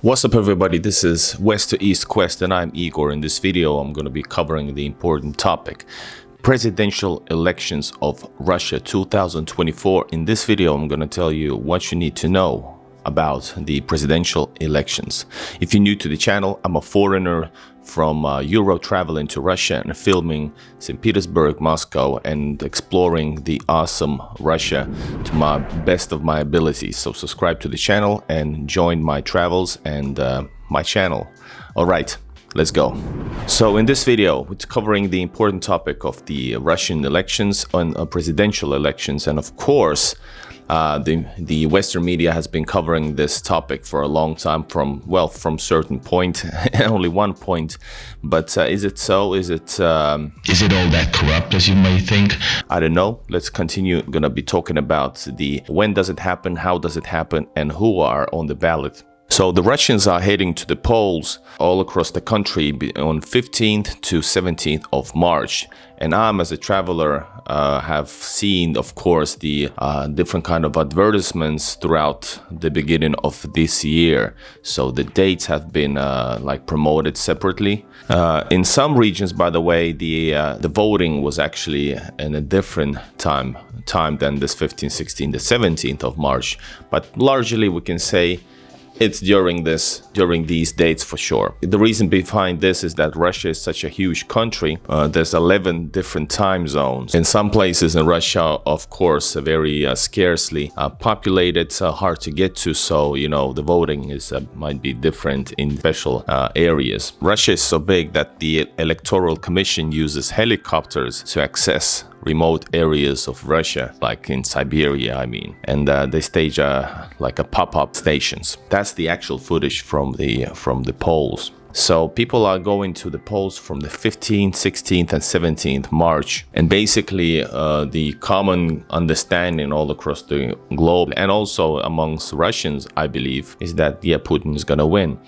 What's up everybody, this is West to East Quest and I'm Igor. In this video I'm going to be covering the important topic, presidential elections of Russia 2024. In this video I'm going to tell you what you need to know about the presidential elections. If you're new to the channel, I'm a foreigner from Europe traveling to Russia and filming St. Petersburg, Moscow, and exploring the awesome Russia to my best of my abilities. So subscribe to the channel and join my travels and my channel. All right, let's go. So in this video, it's covering the important topic of the Russian elections on presidential elections, and of course, the Western media has been covering this topic for a long time from certain point, only one point. But is it so? Is it all that corrupt as you may think? I don't know. Let's continue. I'm gonna be talking about the when does it happen, how does it happen, and who are on the ballot. So the Russians are heading to the polls all across the country on 15th to 17th of March. And I'm, as a traveler, have seen, of course, the different kind of advertisements throughout the beginning of this year. So the dates have been promoted separately. In some regions, by the way, the voting was actually in a different time than this 15th, 16th, the 17th of March. But largely we can say it's during these dates for sure. The reason behind this is that Russia is such a huge country. There's 11 different time zones. In some places in Russia, of course, very scarcely populated, hard to get to. So, you know, the voting is might be different in special areas. Russia is so big that the Electoral Commission uses helicopters to access remote areas of Russia, like in Siberia, I mean, and they stage like a pop-up stations. That's the actual footage from the polls. So people are going to the polls from the 15th, 16th, and 17th March, and basically the common understanding all across the globe and also amongst Russians, I believe, is that Putin is gonna win.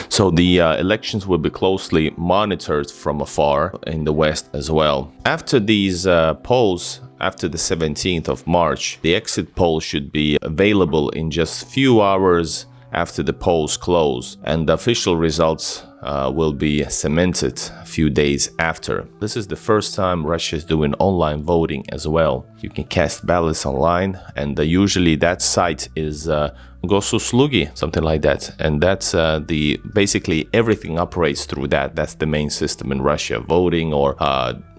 So the elections will be closely monitored from afar in the West as well. After these polls, after the 17th of March, the exit poll should be available in just few hours after the polls close, and the official results will be cemented a few days after. This is the first time Russia is doing online voting as well. You can cast ballots online, and usually that site is Slutsky, something like that, and that's basically everything operates through that. That's the main system in Russia, voting or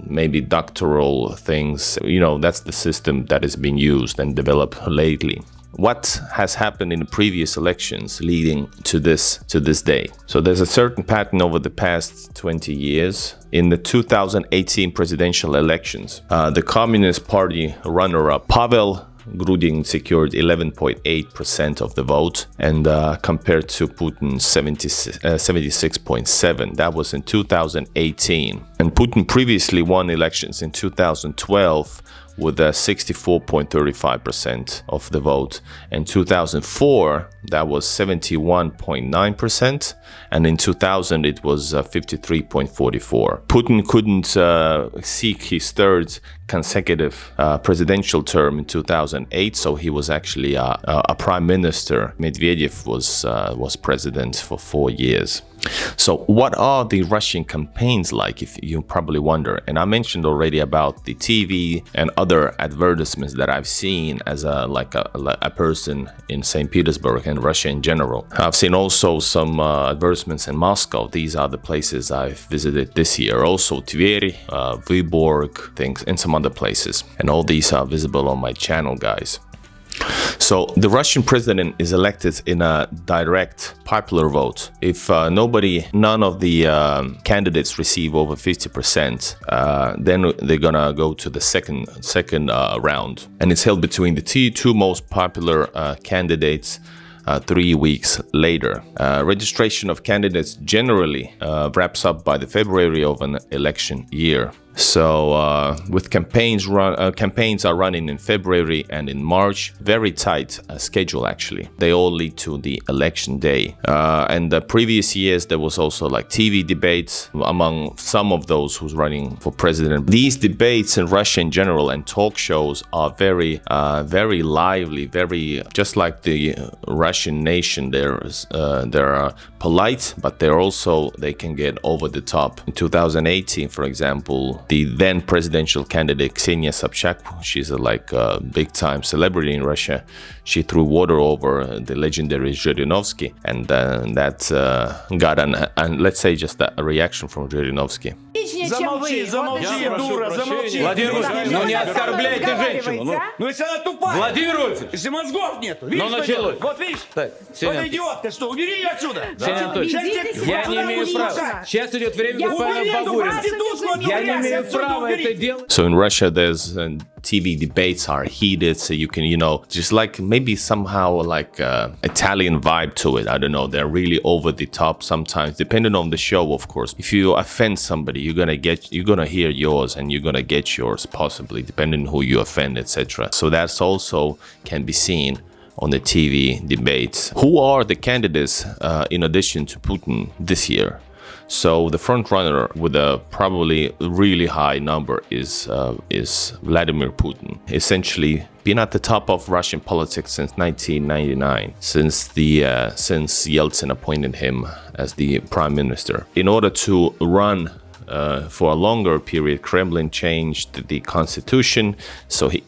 maybe doctoral things. You know, that's the system that is being used and developed lately. What has happened in the previous elections leading to this day? So there's a certain pattern over the past 20 years. In the 2018 presidential elections, the Communist Party runner-up Pavel Grudin secured 11.8% of the vote, and compared to Putin's 76.7%. That was in 2018. And Putin previously won elections in 2012 with 64.35% of the vote. In 2004, that was 71.9%, and in 2000 it was 53.44%. Putin couldn't seek his third consecutive presidential term in 2008, so he was actually a prime minister. Medvedev was president for 4 years. So what are the Russian campaigns like, if you probably wonder? And I mentioned already about the TV and other advertisements that I've seen as a person in St. Petersburg and Russia in general. I've seen also some advertisements in Moscow. These are the places I've visited this year. Also Tver, Vyborg, things, and some other places. And all these are visible on my channel, guys. So the Russian president is elected in a direct popular vote. If none of the candidates receive over 50%, then they're gonna go to the second round, and it's held between the two most popular candidates 3 weeks later. Registration of candidates generally wraps up by the February of an election year. So with campaigns are running in February and in March, very tight schedule actually. They all lead to the election day. And the previous years there was also like TV debates among some of those who's running for president. These debates in Russia in general and talk shows are very lively, very just like the Russian nation. They're polite, but they can get over the top. In 2018, for example, the then presidential candidate Ksenia Sobchak, she's a big-time celebrity in Russia. She threw water over the legendary Kharitonov, and that got let's say just a reaction from Kharitonov. Замолчи, дура, замолчи. Владимир Вольфович, ну не оскорбляйте женщину. Ну если она тупая. Владимир Вольфович. Если мозгов нет. Ну началось. Вот видишь? Вот идиотка, что? Убери ее отсюда. Ксения Анатольевна, я не имею права. Сейчас идет время господина Бабурина. Я не имею права это делать. So in Russia, there's TV debates are heated, so you can, just like maybe somehow like Italian vibe to it. I don't know. They're really over the top sometimes, depending on the show, of course. If you offend somebody, you're gonna hear yours, and you're gonna get yours possibly, depending on who you offend, etc. So that's also can be seen on the TV debates. Who are the candidates in addition to Putin this year? So the front runner with a probably really high number is Vladimir Putin. Essentially been at the top of Russian politics since 1999, since Yeltsin appointed him as the prime minister. In order to run for a longer period, Kremlin changed the constitution so he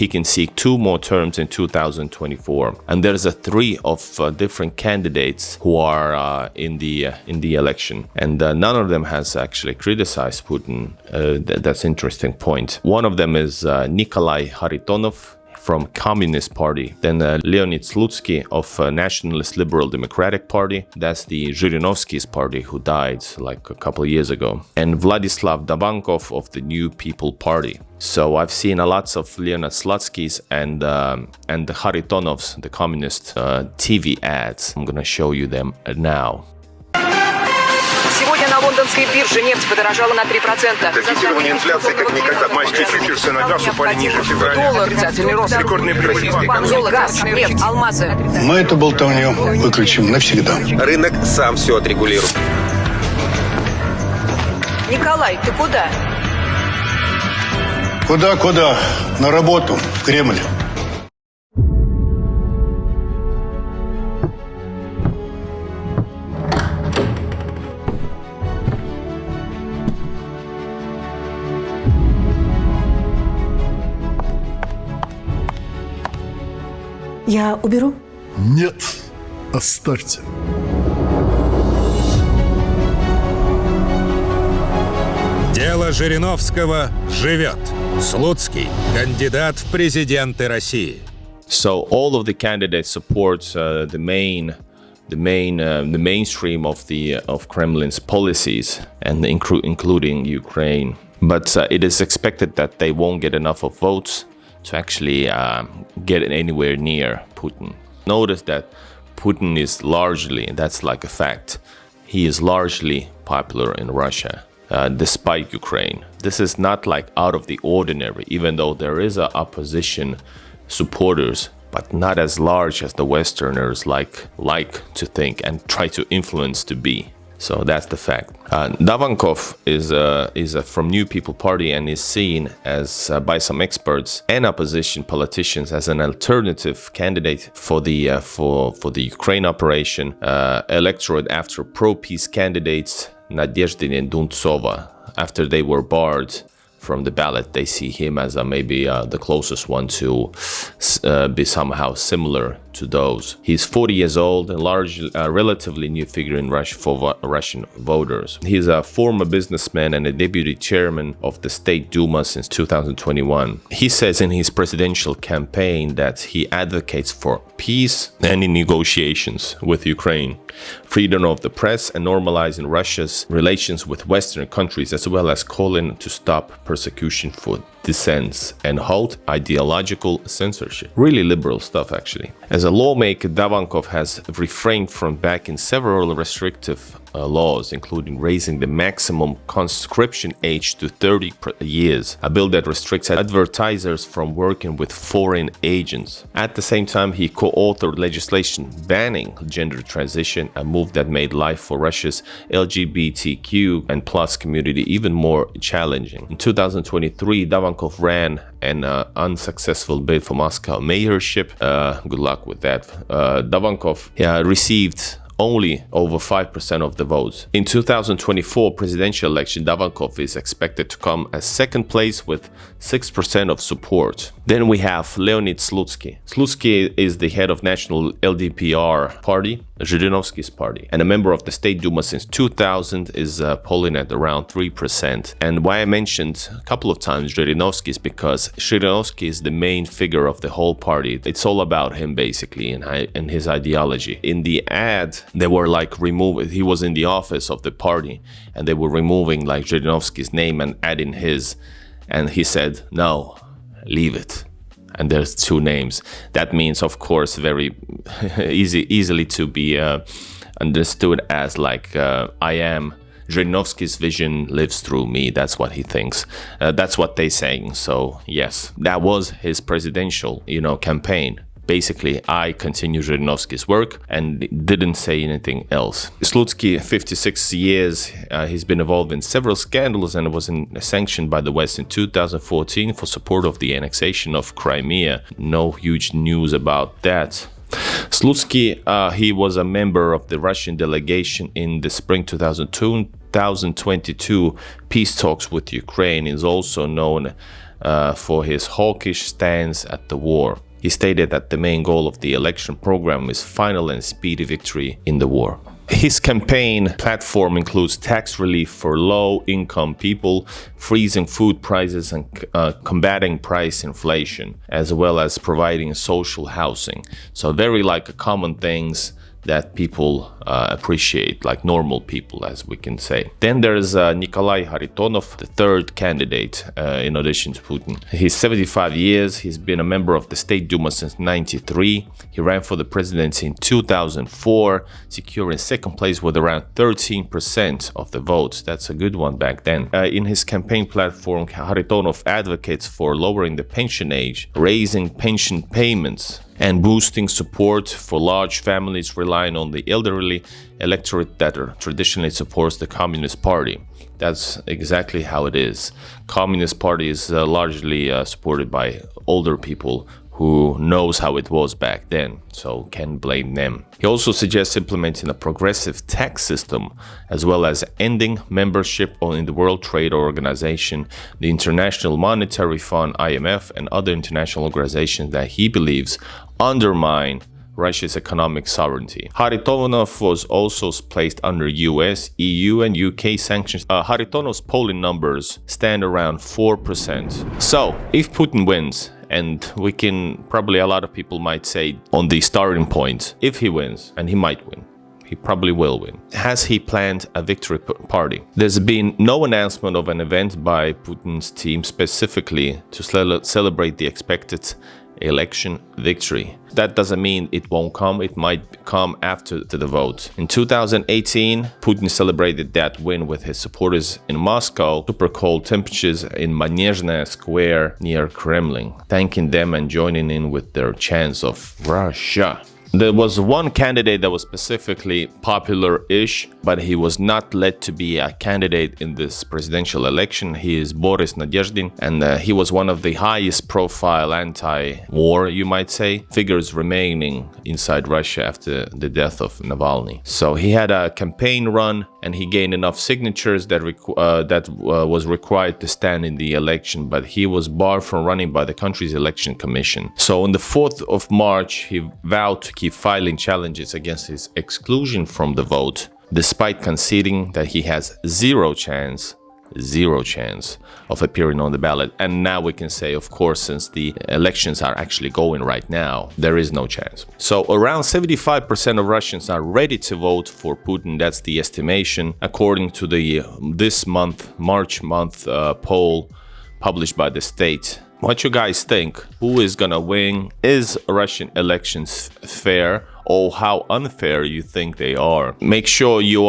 can seek 2 more terms in 2024. And there's three of different candidates who are in the election, and none of them has actually criticized Putin. That's an interesting point. One of them is Nikolai Kharitonov from Communist Party, then Leonid Slutsky of Nationalist Liberal Democratic Party, that's the Zhirinovsky's party who died like a couple of years ago, and Vladislav Davankov of the New People Party. So I've seen lots of Leonid Slutskys and the Kharitonovs, the communist TV ads. I'm gonna show you them now. Сегодня на лондонской бирже нефть подорожала на 3%. Таргетирование инфляции как никогда. Майские фьючерсы на газ упали ниже февраля. Доллар, отрицательный рост. Рекордные прибыли. Золото, газ, нефть, алмазы. Мы эту болтовню выключим навсегда. Рынок сам все отрегулирует. Николай, ты куда? Куда? На работу, в Кремль. Я уберу? Нет, оставьте. Дело Жириновского живет. Слуцкий, кандидат в президенты России. So all of the candidates support the mainstream of Kremlin's policies, and including Ukraine. But it is expected that they won't get enough of votes to actually get anywhere near Putin. Notice that Putin is largely, that's like a fact, he is largely popular in Russia, despite Ukraine. This is not like out of the ordinary, even though there is a opposition supporters, but not as large as the Westerners like to think and try to influence to be. So that's the fact. Davankov is from New People Party and is seen as by some experts and opposition politicians as an alternative candidate for the Ukraine operation electorate after pro-peace candidates Nadezhdina Duntsova. After they were barred from the ballot, they see him as maybe the closest one to be somehow similar to those. He's 40 years old and relatively new figure in Russia for Russian voters. He's a former businessman and a deputy chairman of the State Duma since 2021. He says in his presidential campaign that he advocates for peace and in negotiations with Ukraine, freedom of the press, and normalizing Russia's relations with Western countries, as well as calling to stop persecution for dissents and halt ideological censorship. Really liberal stuff, actually. As a lawmaker, Davankov has refrained from backing several restrictive laws, including raising the maximum conscription age to 30 years, a bill that restricts advertisers from working with foreign agents. At the same time, he co-authored legislation banning gender transition, a move that made life for Russia's LGBTQ and plus community even more challenging. In 2023, Davankov ran an unsuccessful bid for Moscow mayorship. Good luck with that. Davankov received only over 5% of the votes. In 2024 presidential election, Davankov is expected to come as second place with 6% of support. Then we have Leonid Slutsky. Slutsky is the head of national LDPR party, Zhirinovsky's party, and a member of the State Duma since 2000, is polling at around 3%. And why I mentioned a couple of times Zhirinovsky is because Zhirinovsky is the main figure of the whole party. It's all about him basically and his ideology. In the ad, they were like he was in the office of the party and they were removing like Zhirinovsky's name and adding his, and he said, "No, leave it." And there's two names. That means, of course, very easily to be understood as like I am. Zhirinovsky's vision lives through me. That's what he thinks. That's what they're saying. So yes, that was his presidential, campaign. Basically, I continue Zhirinovsky's work and didn't say anything else. Slutsky, 56 years, he's been involved in several scandals and was sanctioned by the West in 2014 for support of the annexation of Crimea. No huge news about that. Slutsky, he was a member of the Russian delegation in the spring 2022 peace talks with Ukraine. Is also known for his hawkish stance at the war. He stated that the main goal of the election program is final and speedy victory in the war. His campaign platform includes tax relief for low-income people, freezing food prices and combating price inflation, as well as providing social housing. So very common things that people appreciate, like normal people, as we can say. Then there's Nikolai Kharitonov, the third candidate in addition to Putin. He's 75 years. He's been a member of the State Duma since 1993. He ran for the presidency in 2004, securing second place with around 13% of the votes. That's a good one back then. In his campaign platform, Kharitonov advocates for lowering the pension age, raising pension payments, and boosting support for large families relying on the elderly electorate that traditionally supports the Communist Party. That's exactly how it is. Communist Party is largely supported by older people who knows how it was back then, so can't blame them. He also suggests implementing a progressive tax system, as well as ending membership in the World Trade Organization, the International Monetary Fund, IMF, and other international organizations that he believes undermine Russia's economic sovereignty. Kharitonov was also placed under US, EU, and UK sanctions. Kharitonov's polling numbers stand around 4%. So, if Putin wins, and we can probably, a lot of people might say on the starting point, if he wins, and he might win, he probably will win. Has he planned a victory party? There's been no announcement of an event by Putin's team specifically to celebrate the expected election victory. That doesn't mean it won't come. It might come after the vote. In 2018, Putin celebrated that win with his supporters in Moscow. Super cold temperatures in Manezhnaya Square near Kremlin, thanking them and joining in with their chants of Russia. There was one candidate that was specifically popular-ish, but he was not led to be a candidate in this presidential election. He is Boris Nadezhdin, and he was one of the highest profile anti-war, you might say, figures remaining inside Russia after the death of Navalny. So he had a campaign run, and he gained enough signatures that was required to stand in the election, but he was barred from running by the country's election commission. So on the 4th of March, he vowed to keep filing challenges against his exclusion from the vote, despite conceding that he has zero chance of appearing on the ballot. And now we can say, of course, since the elections are actually going right now, there is no chance. So around 75% of Russians are ready to vote for Putin. That's the estimation, according to the March month poll published by the state. What you guys think? Who is gonna win? Is Russian elections fair or how unfair you think they are. Make sure you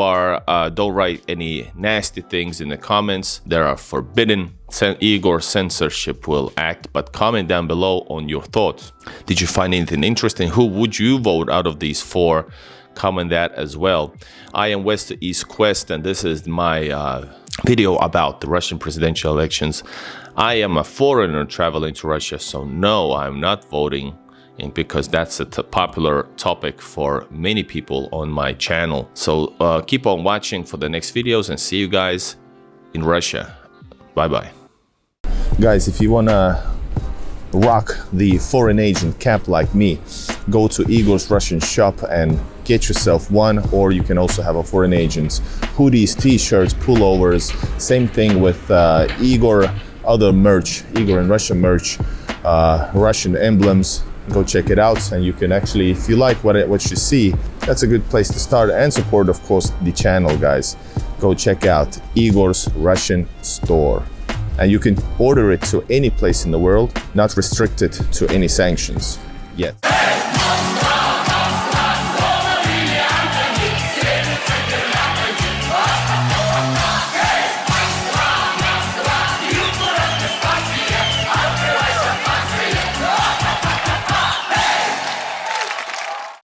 don't write any nasty things in the comments. They are forbidden. Igor censorship will act, but comment down below on your thoughts. Did you find anything interesting? Who would you vote out of these four? Comment that as well. I am West to East Quest, and this is my video about the Russian presidential elections. I am a foreigner traveling to Russia, so no, I'm not voting, and because that's a popular topic for many people on my channel. So keep on watching for the next videos, and see you guys in Russia. Bye bye. Guys, if you wanna rock the foreign agent cap like me, go to Igor's Russian shop and get yourself one, or you can also have a foreign agent's hoodies, t-shirts, pullovers. Same thing with Igor, other merch, Igor and Russian merch, Russian emblems. Go check it out, and you can actually, if you like what you see, that's a good place to start, and support, of course, the channel, guys. Go check out Igor's Russian store, and you can order it to any place in the world, not restricted to any sanctions yet.